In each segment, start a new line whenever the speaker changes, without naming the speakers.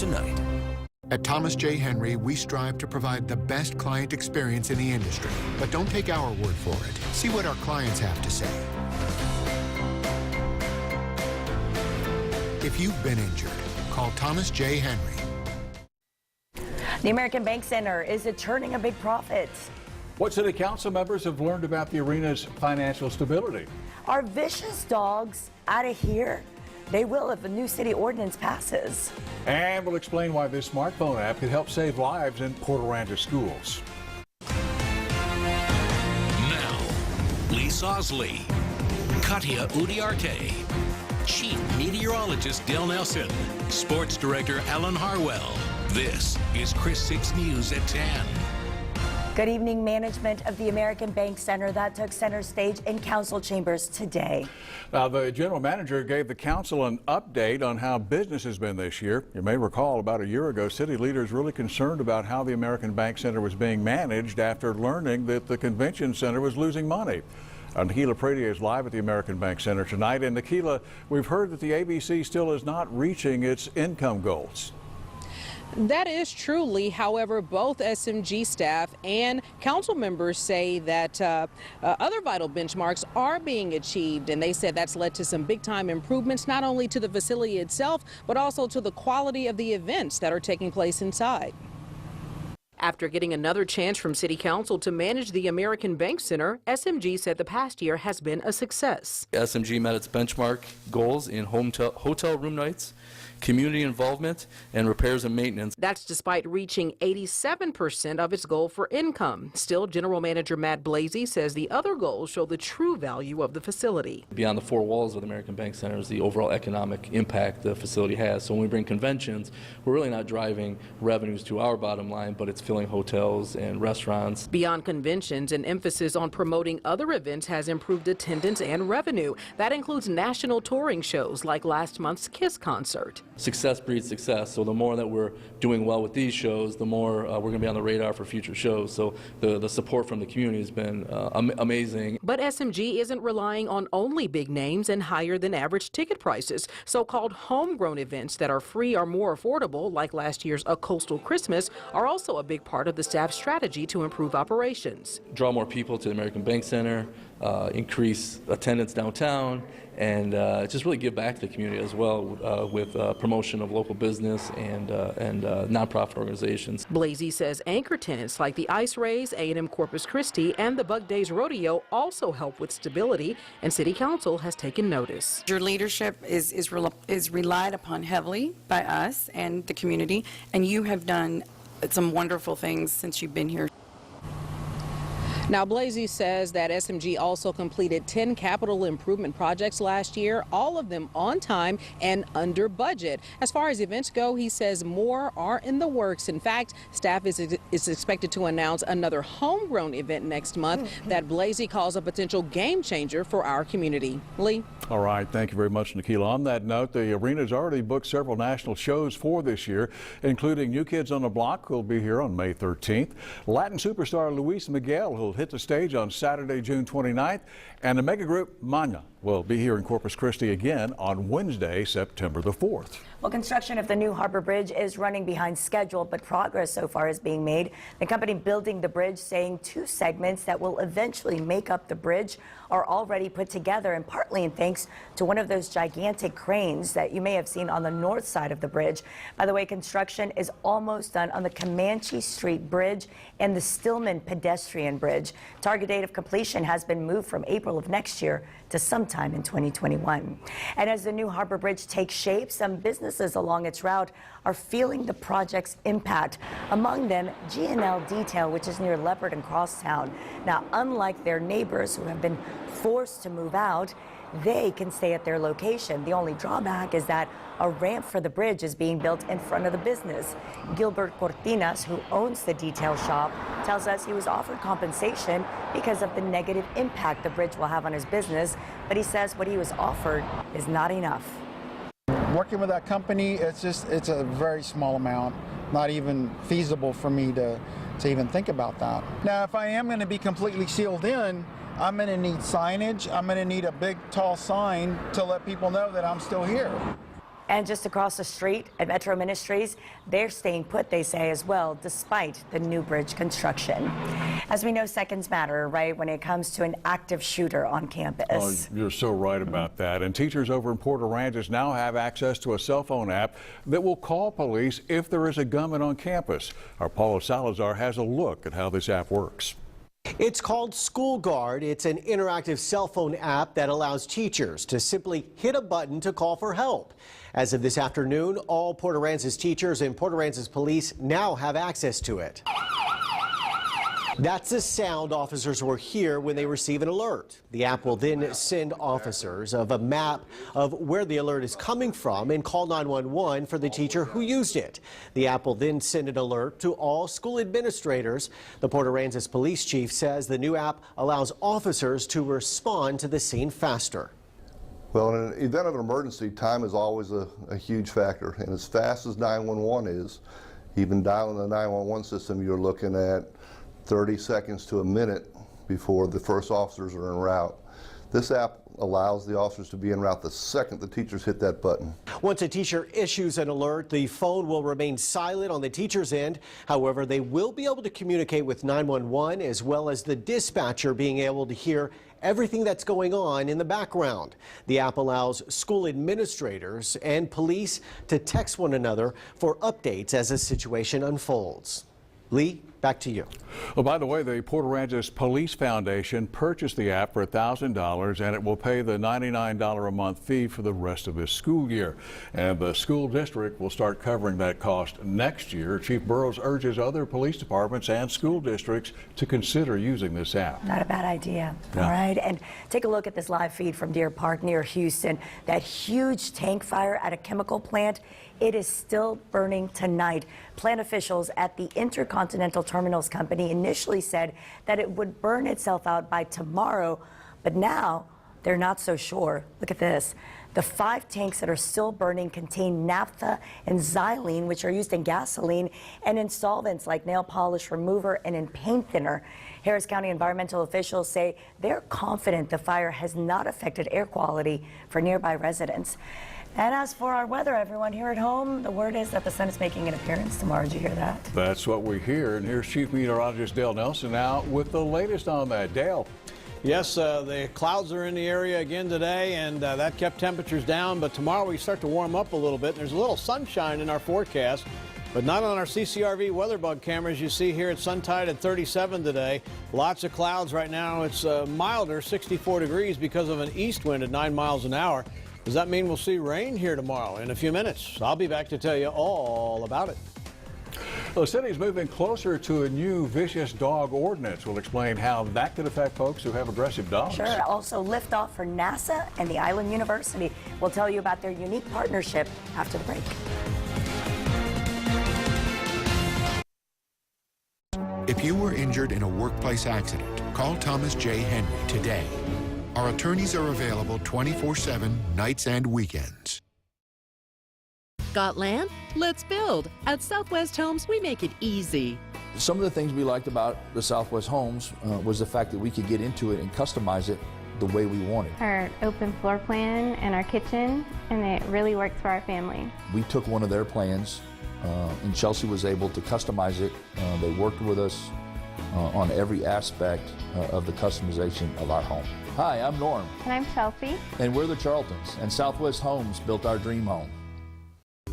tonight.
At Thomas J. Henry, we strive to provide the best client experience in the industry. But don't take our word for it. See what our clients have to say. If you've been injured, call Thomas J. Henry.
The American Bank Center is turning a big profit.
What city council members have learned about the arena's financial stability?
Are vicious dogs out of here? They will if a new city ordinance passes.
And we'll explain why this smartphone app could help save lives in Port Aranda schools.
Now, Lee Sosley, Katia Udiarte, Chief Meteorologist Dale Nelson, Sports Director Alan Harwell. This is Kris 6 News at 10.
Good evening. Management of the American Bank Center that took center stage in council chambers today.
Now, the general manager gave the council an update on how business has been this year. You may recall about a year ago, city leaders really concerned about how the American Bank Center was being managed after learning that the convention center was losing money. Nikila Pradier is live at the American Bank Center tonight. And Nikila, we've heard that the ABC still is not reaching its income goals.
That is true, Lee. However, both SMG staff and council members say that other vital benchmarks are being achieved, and they said that's led to some big-time improvements, not only to the facility itself, but also to the quality of the events that are taking place inside. After getting another chance from City Council to manage the American Bank Center, SMG said the past year has been a success.
SMG met its benchmark goals in hotel room nights, community involvement, and repairs and maintenance. That's despite reaching 87% of its goal for income. Still, General Manager Matt Blasey says the other goals show the true value of the facility. Beyond the four walls of the American Bank Center is the overall economic impact the facility has. So when we bring conventions, we're really not driving revenues to our bottom line, but it's filling hotels and restaurants. Beyond conventions, an emphasis on promoting other events has improved attendance and revenue. That includes national touring shows like last month's KISS concert. Success breeds success, so the more that we're doing well with these shows, the more we're going to be on the radar for future shows. So the support from the community has been amazing. But SMG isn't relying on only big names and higher than average ticket prices. So-called homegrown events that are free or more affordable, like last year's A Coastal Christmas, are also a big part of the staff's strategy to improve operations. Draw more people to the American Bank Center, increase attendance downtown, and just really give back to the community as well with promotion of local business and nonprofit organizations. Blasey says anchor tenants like the Ice Rays, A&M Corpus Christi, and the Bug Days Rodeo also help with stability, and City Council has taken notice.
Your leadership is relied upon heavily by us and the community, and you have done some wonderful things since you've been here.
Now, Blasey says that SMG also completed 10 capital improvement projects last year, all of them on time and under budget. As far as events go, he says more are in the works. In fact, staff is expected to announce another homegrown event next month that Blasey calls a potential game changer for our community. Lee?
All right, thank you very much, Nikila. On that note, the arena's already booked several national shows for this year, including New Kids on the Block, who'll be here on May 13th, Latin superstar Luis Miguel, who'll hit the stage on Saturday, June 29th, and the mega group Manya will be here in Corpus Christi again on Wednesday, September the 4th.
Well, construction of the new Harbor Bridge is running behind schedule, but progress so far is being made. The company building the bridge saying 2 segments that will eventually make up the bridge are already put together, and partly in thanks to one of those gigantic cranes that you may have seen on the north side of the bridge. By the way, construction is almost done on the Comanche Street Bridge and the Stillman Pedestrian Bridge. Target date of completion has been moved from April of next year to sometime in 2021. And as the new Harbor Bridge takes shape, some businesses along its route are feeling the project's impact. Among them, G&L Detail, which is near Leopard and Crosstown. Now, unlike their neighbors who have been forced to move out, they can stay at their location. The only drawback is that a ramp for the bridge is being built in front of the business. Gilbert Cortinas, who owns the detail shop, tells us he was offered compensation because of the negative impact the bridge will have on his business, but he says what he was offered is not enough.
Working with that company, it's a very small amount, not even feasible for me to even think about that. Now, if I am going to be completely sealed in, I'm going to need signage. I'm going to need a big, tall sign to let people know that I'm still here.
And just across the street at Metro Ministries, they're staying put, they say, as well, despite the new bridge construction. As we know, seconds matter, right, when it comes to an active shooter on campus.
Oh, you're so right about that. And teachers over in Port Aransas now have access to a cell phone app that will call police if there is a gunman on campus. Our Paula Salazar has a look at how this app works.
It's called School Guard. It's an interactive cell phone app that allows teachers to simply hit a button to call for help. As of this afternoon, all Port Aransas teachers and Port Aransas police now have access to it. That's the sound officers will hear when they receive an alert. The app will then send officers of a map of where the alert is coming from and call 911 for the teacher who used it. The app will then send an alert to all school administrators. The Port Aransas police chief says the new app allows officers to respond to the scene faster.
Well, in an event of an emergency, time is always a huge factor. And as fast as 911 is, even dialing the 911 system, you're looking at 30 seconds to a minute before the first officers are en route. This app allows the officers to be en route the second the teachers hit that button.
Once a teacher issues an alert, the phone will remain silent on the teacher's end. However, they will be able to communicate with 911 as well as the dispatcher being able to hear everything that's going on in the background. The app allows school administrators and police to text one another for updates as a situation unfolds. Lee, back to you.
Well, by the way, the Port Aransas Police Foundation purchased the app for $1,000, and it will pay the $99 a month fee for the rest of this school year. And the school district will start covering that cost next year. Chief Burrows urges other police departments and school districts to consider using this app.
Not a bad idea.
Yeah.
All right, and take a look at this live feed from Deer Park near Houston. That huge tank fire at a chemical plant, it is still burning tonight. Plant officials at the Intercontinental Terminals Company initially said that it would burn itself out by tomorrow, but now they're not so sure. Look at this. The 5 tanks that are still burning contain naphtha and xylene, which are used in gasoline and in solvents like nail polish remover and in paint thinner. Harris County environmental officials say they're confident the fire has not affected air quality for nearby residents. And as for our weather, everyone here at home, the word is that the sun is making an appearance tomorrow. Did you hear that?
That's what we hear. And here's Chief Meteorologist Dale Nelson now with the latest on that. Dale.
Yes, the clouds are in the area again today, and that kept temperatures down. But tomorrow we start to warm up a little bit. There's a little sunshine in our forecast, but not on our CCRV WeatherBug cameras. You see here it's Suntide at 37 today. Lots of clouds right now. It's milder, 64 degrees because of an east wind at 9 miles an hour. Does that mean we'll see rain here tomorrow? In a few minutes, I'll be back to tell you all about it.
The city's moving closer to a new vicious dog ordinance. We'll explain how that could affect folks who have aggressive dogs.
Sure. Also, liftoff for NASA and the Island University. We'll tell you about their unique partnership after the break.
If you were injured in a workplace accident, call Thomas J. Henry today. Our attorneys are available 24/7, nights and weekends.
Got land? Let's build. At Southwest Homes, we make it easy.
Some of the things we liked about the Southwest Homes was the fact that we could get into it and customize it the way we wanted.
Our open floor plan and our kitchen, and it really works for our family.
We took one of their plans, and Chelsea was able to customize it. They worked with us on every aspect of the customization of our home. Hi, I'm Norm.
And I'm Chelsea.
And we're the Charltons, and Southwest Homes built our dream home.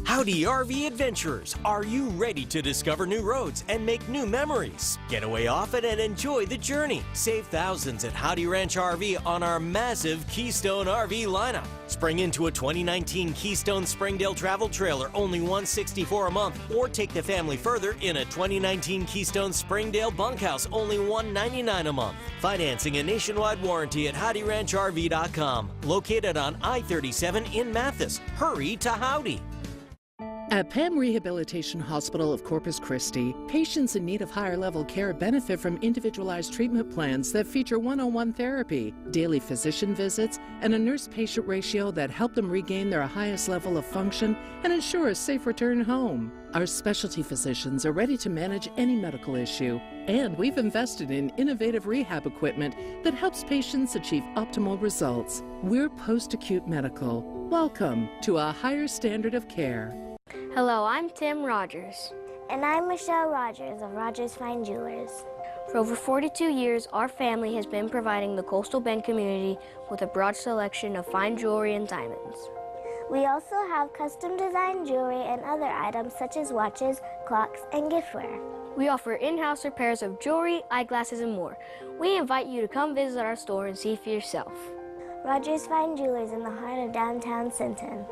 Howdy RV adventurers, are you ready to discover new roads and make new memories? Get away often and enjoy the journey. Save thousands at Howdy Ranch RV on our massive Keystone RV lineup. Spring into a 2019 Keystone Springdale travel trailer, only $164 a month, or take the family further in a 2019 Keystone Springdale bunkhouse, only $199 a month. Financing and nationwide warranty at HowdyRanchRV.com. Located on I-37 in Mathis. Hurry to Howdy.
At PAM Rehabilitation Hospital of Corpus Christi, patients in need of higher level care benefit from individualized treatment plans that feature one-on-one therapy, daily physician visits, and a nurse-patient ratio that help them regain their highest level of function and ensure a safe return home. Our specialty physicians are ready to manage any medical issue, and we've invested in innovative rehab equipment that helps patients achieve optimal results. We're post-acute medical. Welcome to a higher standard of care.
Hello, I'm Tim Rogers. And I'm Michelle Rogers of Rogers Fine Jewelers. For over 42 years, our family has been providing the Coastal Bend community with a broad selection of fine jewelry and diamonds.
We also have custom designed jewelry and other items such as watches, clocks, and giftware.
We offer in-house repairs of jewelry, eyeglasses, and more. We invite you to come visit our store and see for yourself.
Rogers Fine Jewelers in the heart of downtown Sinton.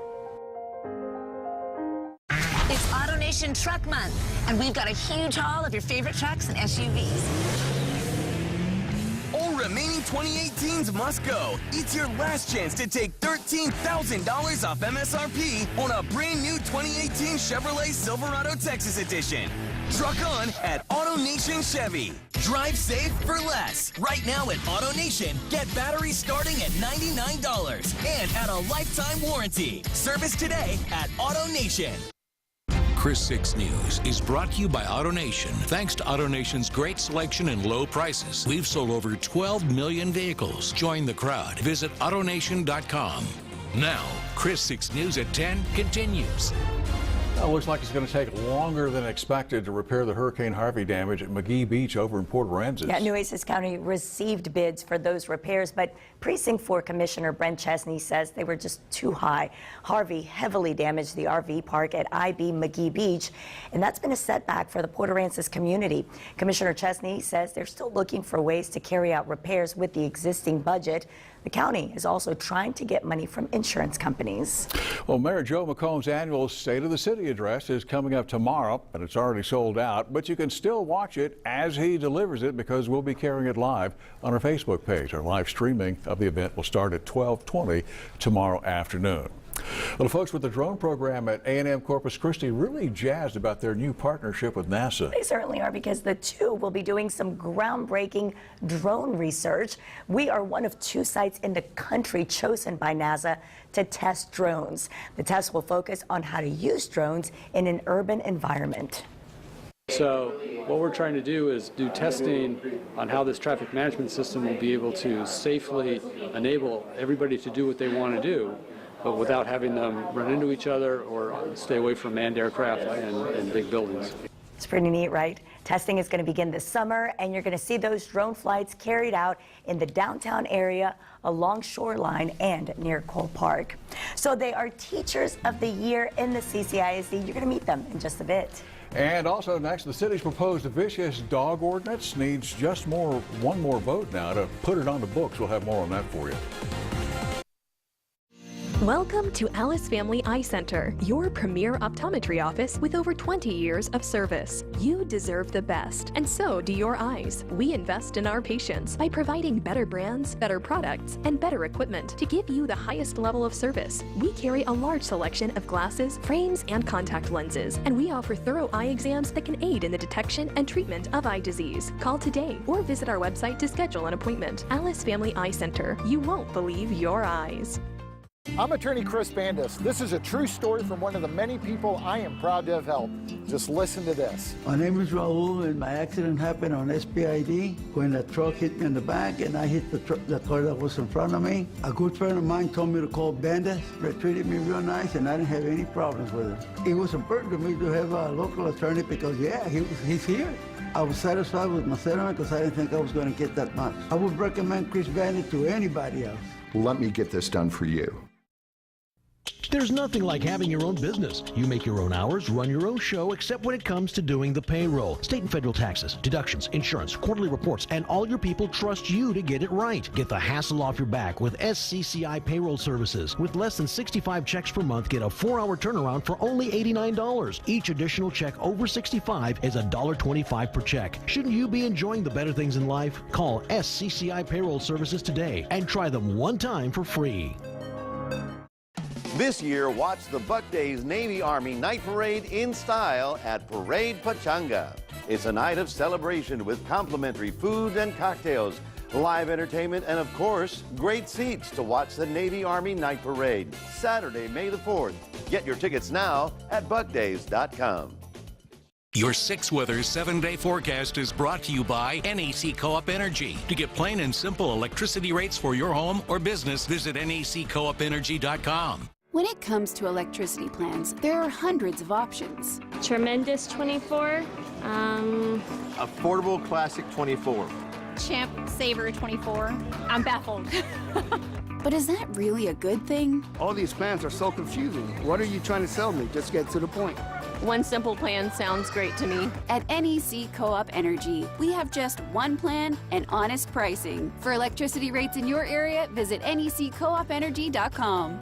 It's AutoNation Truck Month, and we've got a huge haul of your favorite trucks and SUVs.
All remaining 2018s must go. It's your last chance to take $13,000 off MSRP on a brand new 2018 Chevrolet Silverado Texas Edition. Truck on at AutoNation Chevy. Drive safe for less. Right now at AutoNation, get batteries starting at $99 and add a lifetime warranty. Service today at AutoNation.
Kris 6 News is brought to you by AutoNation. Thanks to AutoNation's great selection and low prices, we've sold over 12 million vehicles. Join the crowd. Visit AutoNation.com. Now, Kris 6 News at 10 continues.
Well, it looks like it's going to take longer than expected to repair the Hurricane Harvey damage at McGee Beach over in Port Aransas.
Yeah, Nueces County received bids for those repairs, but Precinct 4 Commissioner Brent Chesney says they were just too high. Harvey heavily damaged the RV park at IB McGee Beach, and that's been a setback for the Port Aransas community. Commissioner Chesney says they're still looking for ways to carry out repairs with the existing budget. The county is also trying to get money from insurance companies.
Well, Mayor Joe McComb's annual State of the City address is coming up tomorrow, and it's already sold out, but you can still watch it as he delivers it because we'll be carrying it live on our Facebook page. Our live streaming of the event will start at 12:20 tomorrow afternoon. Well, folks with the drone program at A&M Corpus Christi really jazzed about their new partnership with NASA.
They certainly are, because the two will be doing some groundbreaking drone research. We are one of 2 sites in the country chosen by NASA to test drones. The test will focus on how to use drones in an urban environment.
So what we're trying to do is do testing on how this traffic management system will be able to safely enable everybody to do what they want to do, but without having them run into each other or stay away from manned aircraft and big buildings.
It's pretty neat, right? Testing is going to begin this summer, and you're going to see those drone flights carried out in the downtown area, along Shoreline, and near Cole Park. So they are Teachers of the Year in the CCISD. You're going to meet them in just a bit.
And also next, the city's proposed vicious dog ordinance needs just one more vote now to put it on the books. We'll have more on that for you.
Welcome to Alice Family Eye Center, your premier optometry office with over 20 years of service. You deserve the best, and so do your eyes. We invest in our patients by providing better brands, better products, and better equipment to give you the highest level of service. We carry a large selection of glasses, frames, and contact lenses, and we offer thorough eye exams that can aid in the detection and treatment of eye disease. Call today or visit our website to schedule an appointment. Alice Family Eye Center. You won't believe your eyes.
I'm attorney Chris Bandis. This is a true story from one of the many people I am proud to have helped. Just listen to this.
My name is Raul, and my accident happened on SPID when a truck hit me in the back and I hit the car that was in front of me. A good friend of mine told me to call Bandis. They treated me real nice and I didn't have any problems with it. It was important to me to have a local attorney because, yeah, he's here. I was satisfied with my settlement because I didn't think I was going to get that much. I would recommend Chris Bandit to anybody else.
Let me get this done for you.
There's nothing like having your own business. You make your own hours, run your own show, except when it comes to doing the payroll. State and federal taxes, deductions, insurance, quarterly reports, and all your people trust you to get it right. Get the hassle off your back with SCCI Payroll Services. With less than 65 checks per month, get a 4-hour turnaround for only $89. Each additional check over 65 is $1.25 per check. Shouldn't you be enjoying the better things in life? Call SCCI Payroll Services today and try them one time for free.
This year, watch the Buck Days Navy Army Night Parade in style at Parade Pachanga. It's a night of celebration with complimentary food and cocktails, live entertainment, and of course, great seats to watch the Navy Army Night Parade, Saturday, May the 4th. Get your tickets now at buckdays.com.
Your 6 Weather 7-day forecast is brought to you by NEC Co-op Energy. To get plain and simple electricity rates for your home or business, visit NECCoopenergy.com.
When it comes to electricity plans, there are hundreds of options.
Tremendous 24.
Affordable Classic 24.
Champ Saver 24. I'm baffled. But is that really a good thing?
All these plans are so confusing. What are you trying to sell me? Just get to the point.
One simple plan sounds great to me. At NEC Co-op Energy, we have just one plan and honest pricing. For electricity rates in your area, visit NECCoopenergy.com.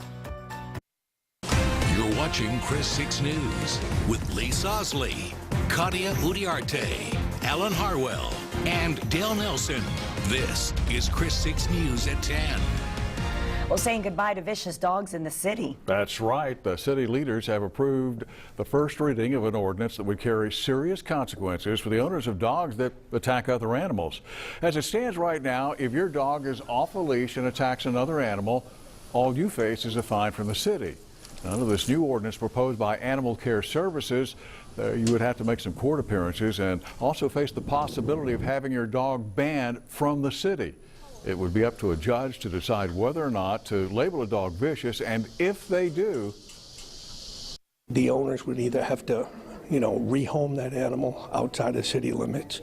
You're watching Kris 6 News with Lee Sosley, Katia Udiarte, Alan Harwell, and Dale Nelson. This is Kris 6 News at 10.
Well, saying goodbye to vicious dogs in the city.
That's right. The city leaders have approved the first reading of an ordinance that would carry serious consequences for the owners of dogs that attack other animals. As it stands right now, if your dog is off a leash and attacks another animal, all you face is a fine from the city. Under this new ordinance proposed by Animal Care Services, you would have to make some court appearances and also face the possibility of having your dog banned from the city. It would be up to a judge to decide whether or not to label a dog vicious, and if they do,
the owners would either have to, rehome that animal outside of city limits.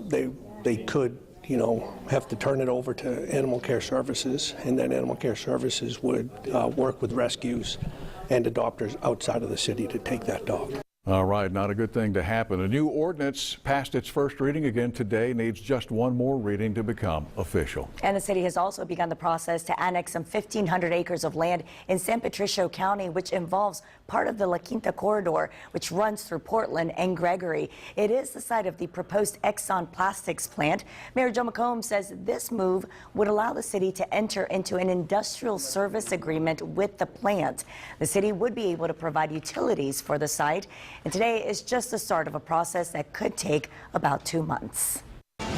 They could, have to turn it over to Animal Care Services, and then Animal Care Services would work with rescues and adopters outside of the city to take that dog.
All right, not a good thing to happen. A new ordinance passed its first reading again today, needs just one more reading to become official.
And the city has also begun the process to annex some 1,500 acres of land in San Patricio County, which involves part of the La Quinta corridor, which runs through Portland and Gregory. It is the site of the proposed Exxon Plastics plant. Mayor Joe McComb says this move would allow the city to enter into an industrial service agreement with the plant. The city would be able to provide utilities for the site. And today is just the start of a process that could take about 2 months.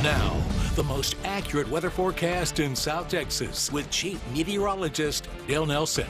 Now, the most accurate weather forecast in South Texas with Chief Meteorologist Dale Nelson.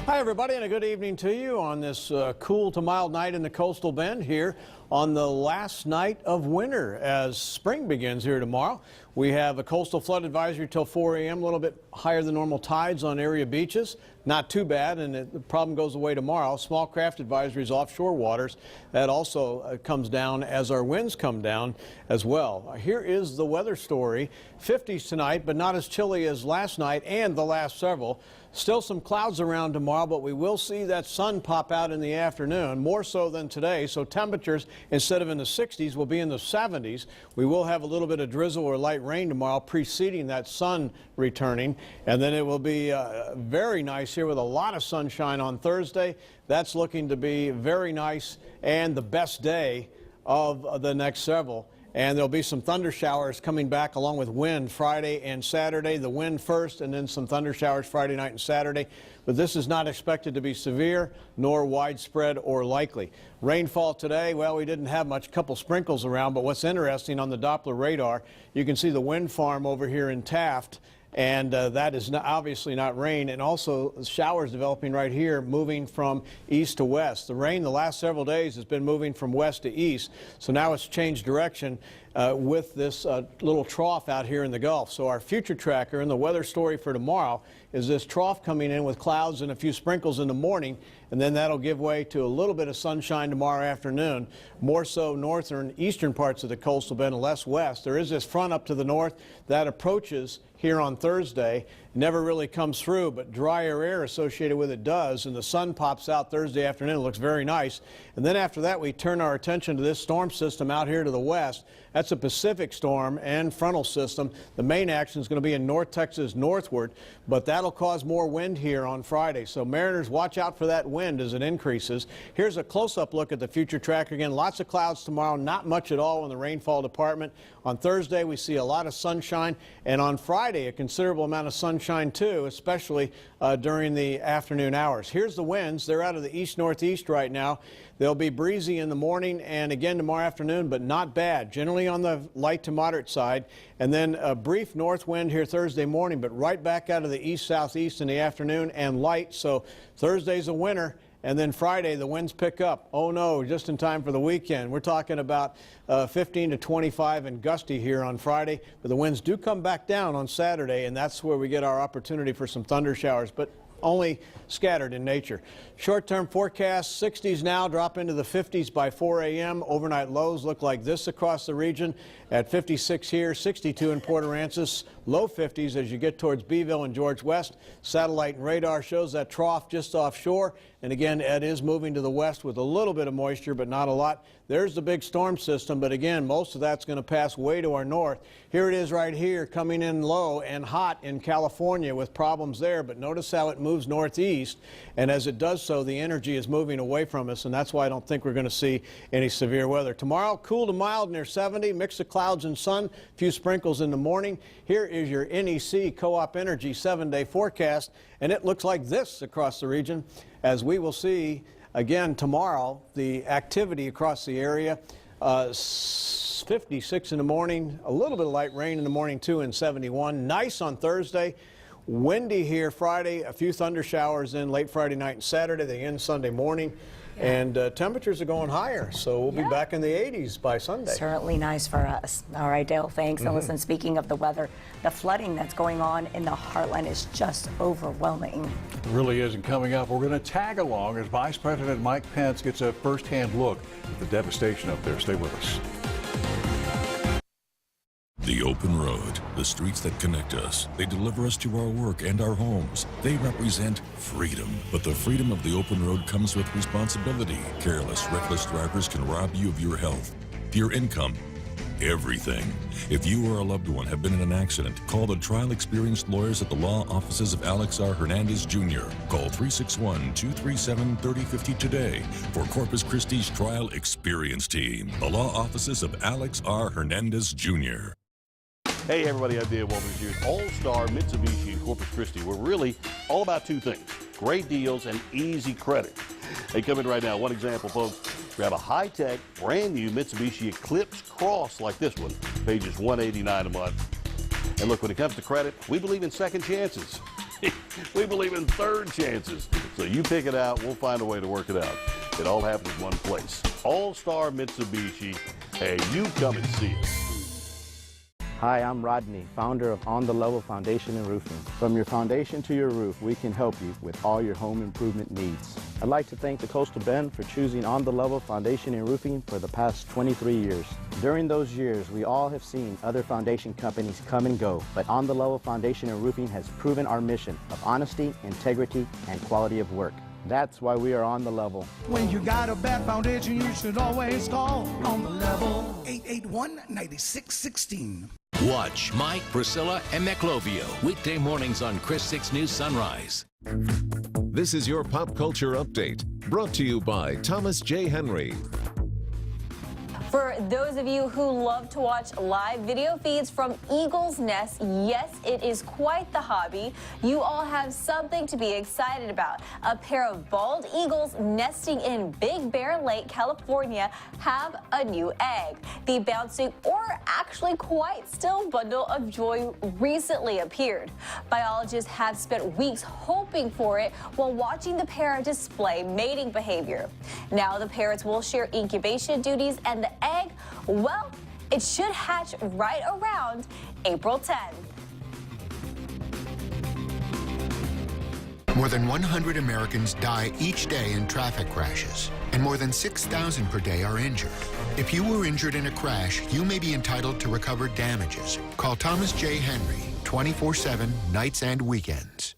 Hi, everybody, and a good evening to you on this cool to mild night in the Coastal Bend here on the last night of winter as spring begins here tomorrow. We have a coastal flood advisory till 4 a.m., a little bit higher than normal tides on area beaches. Not too bad, and the problem goes away tomorrow. Small craft advisories offshore waters. That also comes down as our winds come down as well. Here is the weather story. 50s tonight, but not as chilly as last night and the last several. Still some clouds around tomorrow, but we will see that sun pop out in the afternoon, more so than today. So temperatures, instead of in the 60s, will be in the 70s. We will have a little bit of drizzle or light rain tomorrow preceding that sun returning. And then it will be very nice here with a lot of sunshine on Thursday. That's looking to be very nice and the best day of the next several. And there'll be some thunder showers coming back along with wind Friday and Saturday. The wind first and then some thunder showers Friday night and Saturday. But this is not expected to be severe nor widespread or likely. Rainfall today, well, we didn't have much, a couple sprinkles around. But what's interesting on the Doppler radar, you can see the wind farm over here in Taft. And that is obviously not rain, and also showers developing right here, moving from east to west. The rain the last several days has been moving from west to east, so now it's changed direction with this little trough out here in the Gulf. So our future tracker and the weather story for tomorrow is this trough coming in with clouds and a few sprinkles in the morning, and then that'll give way to a little bit of sunshine tomorrow afternoon, more so northern, eastern parts of the coastal bend, less west. There is this front up to the north that approaches here on Thursday. Never really comes through, but drier air associated with it does, and the sun pops out Thursday afternoon. It looks very nice. And then after that, we turn our attention to this storm system out here to the west. That's a Pacific storm and frontal system. The main action is going to be in North Texas northward, but that'll cause more wind here on Friday. So mariners, watch out for that wind as it increases. Here's a close-up look at the future tracker again. Lots of clouds tomorrow, not much at all in the rainfall department. On Thursday, we see a lot of sunshine, and on Friday, a considerable amount of sunshine sunshine too, especially during the afternoon hours. Here's the winds. They're out of the east-northeast right now. They'll be breezy in the morning and again tomorrow afternoon, but not bad. Generally on the light to moderate side. And then a brief north wind here Thursday morning, but right back out of the east-southeast in the afternoon and light. So Thursday's a winner. And then Friday, the winds pick up. Oh no, just in time for the weekend. We're talking about 15 to 25 and gusty here on Friday. But the winds do come back down on Saturday, and that's where we get our opportunity for some thunder showers, but only scattered in nature. Short-term forecast, 60s now, drop into the 50s by 4 a.m. Overnight lows look like this across the region at 56 here, 62 in Port Aransas, low 50s as you get towards Beeville and George West. Satellite and radar shows that trough just offshore. And again, it is moving to the west with a little bit of moisture, but not a lot. There's the big storm system, but again, most of that's going to pass way to our north. Here it is right here, coming in low and hot in California with problems there, but notice how it moves northeast, and as it does so, the energy is moving away from us, and that's why I don't think we're going to see any severe weather. Tomorrow, cool to mild near 70, mix of clouds and sun, a few sprinkles in the morning. Here is your NEC Co-op Energy 7-day forecast, and it looks like this across the region, as we will see again tomorrow the activity across the area. 56 in the morning, a little bit of light rain in the morning too, and 71. Nice on Thursday. Windy here Friday, a few thunder showers in late Friday night and Saturday. They end Sunday morning. And temperatures are going higher, so we'll be back in the 80s by Sunday.
Certainly nice for us. All right, Dale, thanks. And listen, speaking of the weather, the flooding that's going on in the heartland is just overwhelming.
It really is. And coming up, we're going to tag along as Vice President Mike Pence gets a first-hand look at the devastation up there. Stay with us.
The open road, the streets that connect us, they deliver us to our work and our homes. They represent freedom. But the freedom of the open road comes with responsibility. Careless, reckless drivers can rob you of your health, your income, everything. If you or a loved one have been in an accident, call the trial experienced lawyers at the law offices of Alex R. Hernandez Jr. Call 361-237-3050 today for Corpus Christi's trial experience team. The law offices of Alex R. Hernandez Jr.
Hey everybody, I'm Dan Walters here at All-Star Mitsubishi in Corpus Christi. We're really all about two things, great deals and easy credit. Hey, come in right now. One example, folks. Grab a high-tech, brand new Mitsubishi Eclipse Cross like this one. Pages $189 a month. And look, when it comes to credit, we believe in second chances. We believe in third chances. So you pick it out, we'll find a way to work it out. It all happens in one place. All-Star Mitsubishi. Hey, you come and see us.
Hi, I'm Rodney, founder of On the Level Foundation and Roofing. From your foundation to your roof, we can help you with all your home improvement needs. I'd like to thank the Coastal Bend for choosing On the Level Foundation and Roofing for the past 23 years. During those years, we all have seen other foundation companies come and go, but On the Level Foundation and Roofing has proven our mission of honesty, integrity, and quality of work. That's why we are on the level.
When you got a bad foundation, you should always call On the Level. 881-9616.
Watch Mike, Priscilla, and Meclovio weekday mornings on Kris 6 News Sunrise.
This is your pop culture update, brought to you by Thomas J. Henry.
For those of you who love to watch live video feeds from Eagle's Nest, yes, it is quite the hobby. You all have something to be excited about. A pair of bald eagles nesting in Big Bear Lake, California, have a new egg. The bouncing or actually quite still bundle of joy recently appeared. Biologists have spent weeks hoping for it while watching the pair display mating behavior. Now the parents will share incubation duties, and the egg, well, it should hatch right around April 10th.
More than 100 Americans die each day in traffic crashes, and more than 6,000 per day are injured. If you were injured in a crash, you may be entitled to recover damages. Call Thomas J. Henry 24/7, nights and weekends.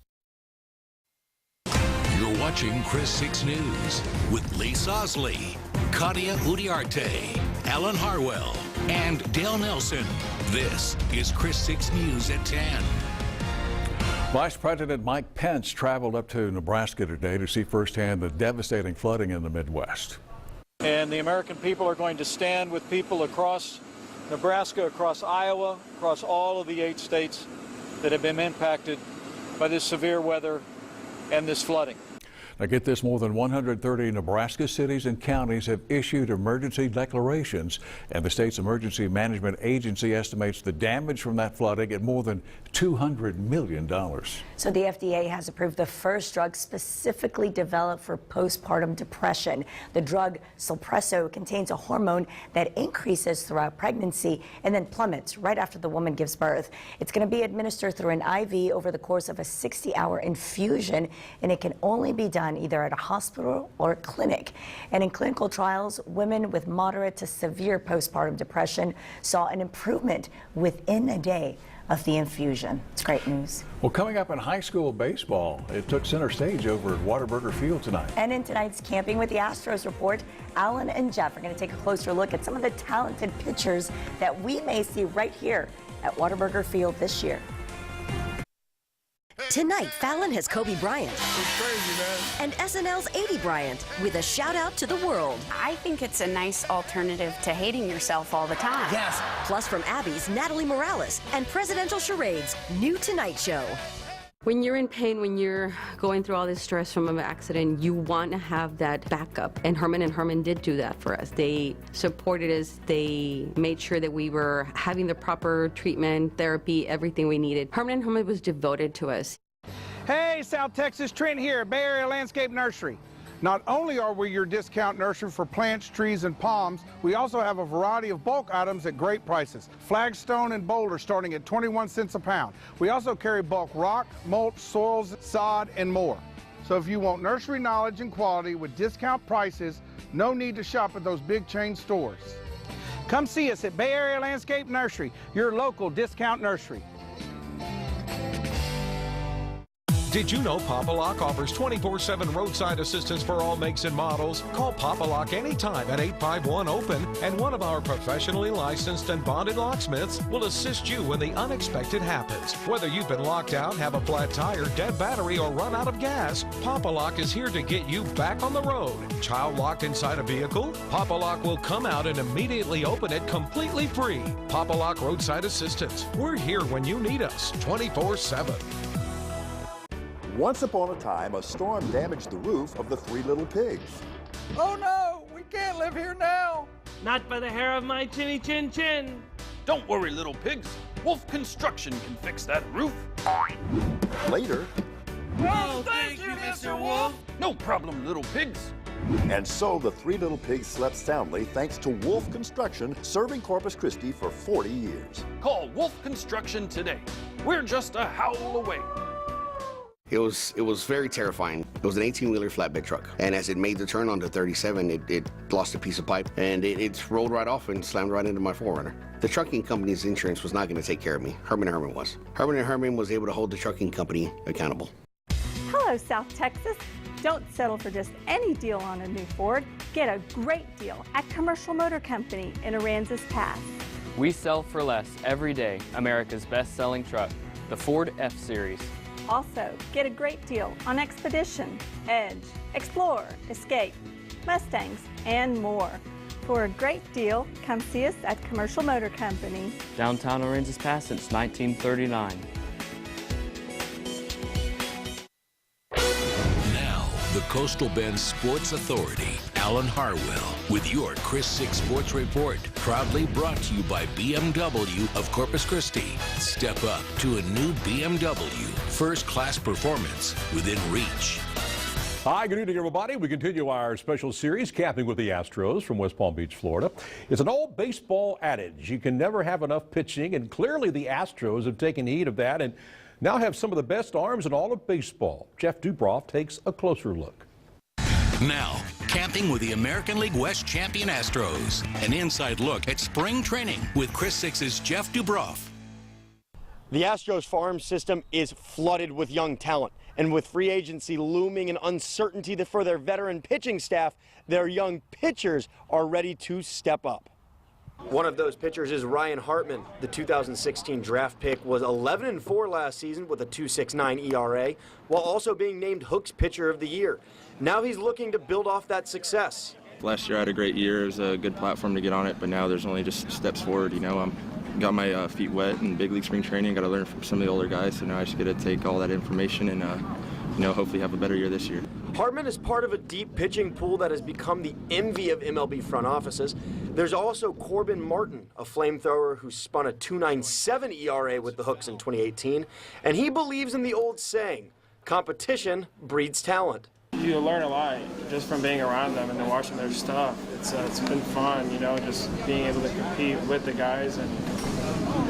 You're watching Kris 6 News with Lee Sosley, Katia Udiarte, Alan Harwell, and Dale Nelson. This is Kris 6 News at 10.
Vice President Mike Pence traveled up to Nebraska today to see firsthand the devastating flooding in the Midwest.
And the American people are going to stand with people across Nebraska, across Iowa, across all of the 8 states that have been impacted by this severe weather and this flooding.
Now get this, more than 130 Nebraska cities and counties have issued emergency declarations, and the state's emergency management agency estimates the damage from that flooding at more than $200 million.
So the FDA has approved the first drug specifically developed for postpartum depression. The drug Sulpresso contains a hormone that increases throughout pregnancy and then plummets right after the woman gives birth. It's going to be administered through an IV over the course of a 60-hour infusion, and it can only be done either at a hospital or a clinic. And in clinical trials, women with moderate to severe postpartum depression saw an improvement within a day of the infusion. It's great news.
Well, coming up in high school baseball, it took center stage over at Whataburger Field tonight.
And in tonight's Camping with the Astros report, Alan and Jeff are going to take a closer look at some of the talented pitchers that we may see right here at Whataburger Field this year.
Tonight, Fallon has Kobe Bryant. It's crazy, man. And SNL's 80 Bryant with a shout out to the world.
I think it's a nice alternative to hating yourself all the time.
Yes. Plus from Abby's Natalie Morales and Presidential Charade's new Tonight Show.
When you're in pain, when you're going through all this stress from an accident, you want to have that backup. And Herman did do that for us. They supported us. They made sure that we were having the proper treatment, therapy, everything we needed. Herman was devoted to us.
Hey, South Texas, Trent here, Bay Area Landscape Nursery. Not only are we your discount nursery for plants, trees, and palms, we also have a variety of bulk items at great prices. Flagstone and boulder starting at 21 cents a pound. We also carry bulk rock, mulch, soils, sod, and more. So if you want nursery knowledge and quality with discount prices, no need to shop at those big chain stores. Come see us at Bay Area Landscape Nursery, your local discount nursery.
Did you know Papa Lock offers 24/7 roadside assistance for all makes and models? Call Papa Lock anytime at 851-OPEN, and one of our professionally licensed and bonded locksmiths will assist you when the unexpected happens. Whether you've been locked out, have a flat tire, dead battery, or run out of gas, Papa Lock is here to get you back on the road. Child locked inside a vehicle? Papa Lock will come out and immediately open it completely free. Papa Lock Roadside Assistance. We're here when you need us, 24/7.
Once upon a time, a storm damaged the roof of the Three Little Pigs.
Oh no, we can't live here now. Not by the hair of my chinny chin chin.
Don't worry, little pigs. Wolf Construction can fix that roof.
Later.
Oh, thank you, Mr. Wolf.
No problem, little pigs.
And so the Three Little Pigs slept soundly thanks to Wolf Construction, serving Corpus Christi for 40 years.
Call Wolf Construction today. We're just a howl away.
It was very terrifying. It was an 18-wheeler flatbed truck, and as it made the turn onto 37, it lost a piece of pipe, and it rolled right off and slammed right into my 4Runner. The trucking company's insurance was not going to take care of me. Herman was. Herman was able to hold the trucking company accountable.
Hello, South Texas. Don't settle for just any deal on a new Ford. Get a great deal at Commercial Motor Company in Aransas Pass.
We sell for less every day America's best-selling truck, the Ford F-Series.
Also, get a great deal on Expedition, Edge, Explorer, Escape, Mustangs, and more. For a great deal, come see us at Commercial Motor Company.
Downtown Aransas Pass since 1939.
Now, the Coastal Bend Sports Authority, Alan Harwell, with your Kris 6 Sports Report, proudly brought to you by BMW of Corpus Christi. Step up to a new BMW. First-class performance within reach.
Hi, good evening, everybody. We continue our special series, Camping with the Astros from West Palm Beach, Florida. It's an old baseball adage. You can never have enough pitching, and clearly the Astros have taken heed of that and now have some of the best arms in all of baseball. Jeff Dubroff takes a closer look.
Now, camping with the American League West champion Astros. An inside look at spring training with Kris 6's Jeff Dubroff.
The Astros farm system is flooded with young talent, and with free agency looming and uncertainty for their veteran pitching staff, their young pitchers are ready to step up. One of those pitchers is Ryan Hartman. The 2016 draft pick was 11-4 last season with a 2.69 ERA, while also being named Hook's Pitcher of the Year. Now he's looking to build off that success.
last year I had a great year. It was a good platform to get on it, but now there's only just steps forward. You know, I'm got my feet wet in big league spring training. Got to learn from some of the older guys, so now I just got to take all that information and you know, hopefully have a better year this year.
Hartman is part of a deep pitching pool that has become the envy of MLB front offices. There's also Corbin Martin, a flamethrower who spun a 2.97 ERA with the Hooks in 2018, and he believes in the old saying, competition breeds talent.
You learn a lot just from being around them and watching their stuff. It's been fun, you know, just being able to compete with the guys, and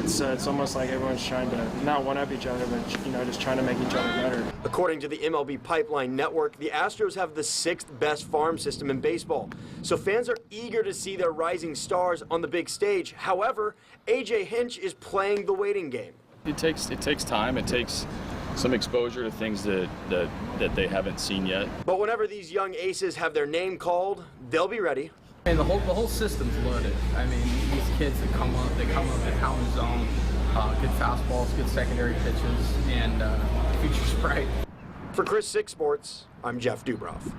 it's almost like everyone's trying to not one-up each other, but, you know, just trying to make each other better.
According to the MLB Pipeline Network, the Astros have the 6th best farm system in baseball, so fans are eager to see their rising stars on the big stage. However, A.J. Hinch is playing the waiting game.
It takes time. It takes some exposure to things that they haven't seen yet.
But whenever these young aces have their name called, they'll be ready.
And the whole system's loaded. I mean, these kids that come up, they pound the zone, good fastballs, good secondary pitches, and future's bright.
For Kris 6 Sports, I'm Jeff Dubroff.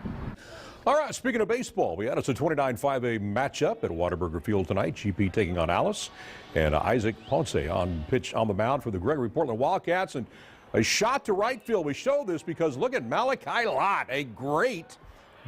All right, speaking of baseball, we had us a 29-5A matchup at Whataburger Field tonight. GP taking on Alice, and Isaac Ponce on the mound for the Gregory Portland Wildcats, and a shot to right field. We show this because look at Malachi Lott, a great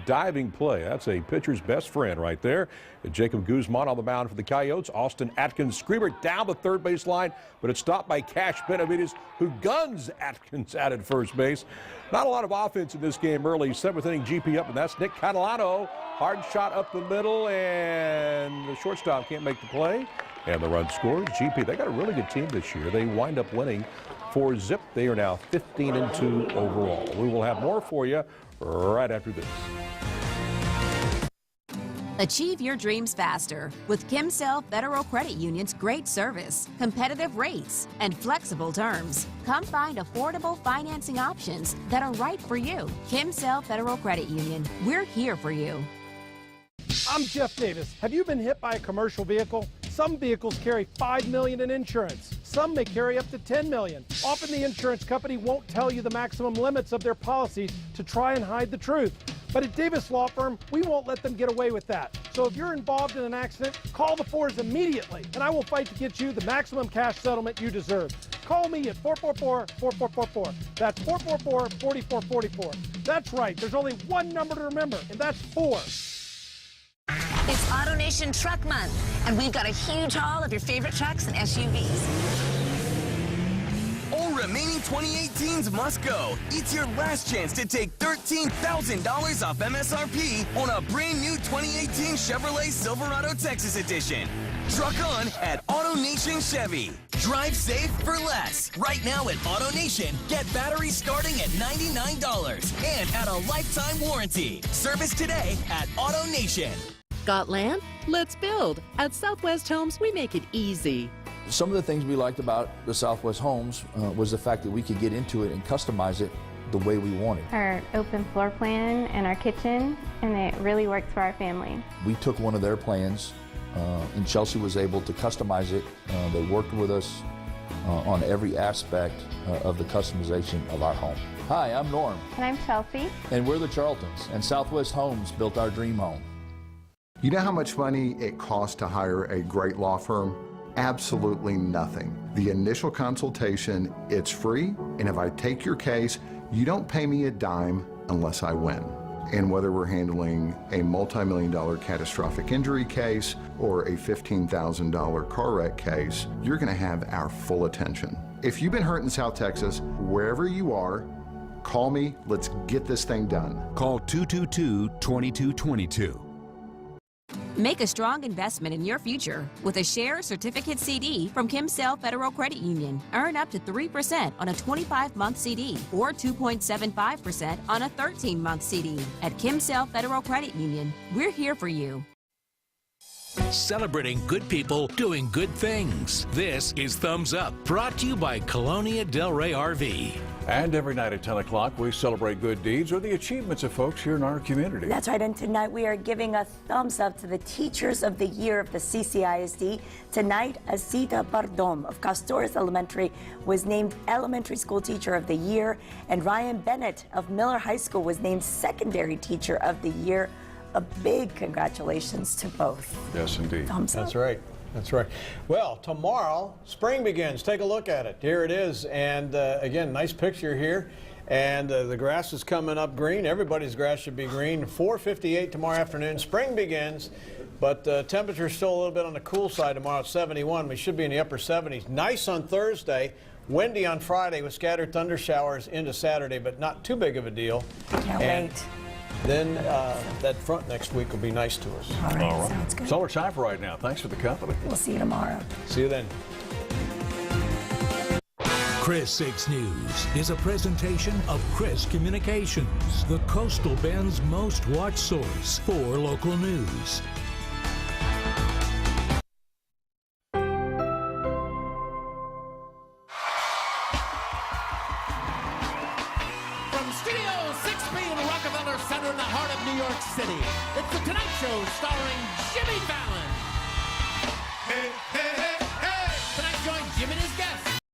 diving play. That's a pitcher's best friend right there. And Jacob Guzman on the mound for the Coyotes. Austin Atkins screamer down the third base line, but it's stopped by Cash Benavides, who guns Atkins out at first base. Not a lot of offense in this game early. 7th inning GP up, and that's Nick Catalano. Hard shot up the middle, and the shortstop can't make the play. And the run scores. GP, they got a really good team this year. They wind up winning 4-zip. They are now 15-2 overall. We will have more for you right after this.
Achieve your dreams faster with Kimsell Federal Credit Union's great service, competitive rates, and flexible terms. Come find affordable financing options that are right for you. Kimsell Federal Credit Union. We're here for you.
I'm Jeff Davis. Have you been hit by a commercial vehicle? Some vehicles carry $5 million in insurance. Some may carry up to $10 million. Often the insurance company won't tell you the maximum limits of their policies to try and hide the truth. But at Davis Law Firm, we won't let them get away with that. So if you're involved in an accident, call the Fords immediately, and I will fight to get you the maximum cash settlement you deserve. Call me at 444-4444. That's 444-4444. That's right, there's only one number to remember, and that's 4.
It's AutoNation Truck Month, and we've got a huge haul of your favorite trucks and SUVs.
All remaining 2018s must go. It's your last chance to take $13,000 off MSRP on a brand new 2018 Chevrolet Silverado Texas Edition. Truck on at AutoNation Chevy. Drive safe for less. Right now at AutoNation, get batteries starting at $99 and add a lifetime warranty. Service today at AutoNation.
Got land? Let's build. At Southwest Homes, we make it easy.
Some of the things we liked about the Southwest Homes was the fact that we could get into it and customize it the way we wanted.
Our open floor plan and our kitchen, and it really works for our family.
We took one of their plans, and Chelsea was able to customize it. They worked with us on every aspect of the customization of our home. Hi, I'm Norm.
And I'm Chelsea.
And we're the Charltons, and Southwest Homes built our dream home.
You know how much money it costs to hire a great law firm? Absolutely nothing. The initial consultation, it's free, and if I take your case, you don't pay me a dime unless I win. And whether we're handling a multi-million-dollar catastrophic injury case or a $15,000 car wreck case, you're gonna have our full attention. If you've been hurt in South Texas, wherever you are, call me, let's get this thing done.
Call 222-2222.
Make a strong investment in your future with a Share Certificate CD from Kimsell Federal Credit Union. Earn up to 3% on a 25-month CD or 2.75% on a 13-month CD. At Kimsell Federal Credit Union, we're here for you.
Celebrating good people doing good things. This is Thumbs Up, brought to you by Colonia Del Rey RV.
And every night at 10 o'clock, we celebrate good deeds or the achievements of folks here in our community.
That's right, and tonight we are giving a thumbs up to the Teachers of the Year of the CCISD. Tonight, Azita Bardom of Castores Elementary was named Elementary School Teacher of the Year, and Ryan Bennett of Miller High School was named Secondary Teacher of the Year. a big congratulations to both.
Yes, indeed.
Thumbs up.
That's right. That's right. Well, tomorrow, spring begins. Take a look at it. Here it is. And again, nice picture here. And the grass is coming up green. Everybody's grass should be green. 4:58 tomorrow afternoon. Spring begins. But temperature is still a little bit on the cool side tomorrow at 71. We should be in the upper 70s. Nice on Thursday. Windy on Friday with scattered thunder showers into Saturday, but not too big of a deal.
Can't wait.
Then that front next week will be nice to us.
All right, sounds good.
That's all our time for right now. Thanks for the company.
We'll see you tomorrow.
See you then.
Kris 6 News is a presentation of Kris Communications, the Coastal Bend's most watched source for local news.
Studio 6B in Rockefeller Center in the heart of New York City. It's The Tonight Show starring Jimmy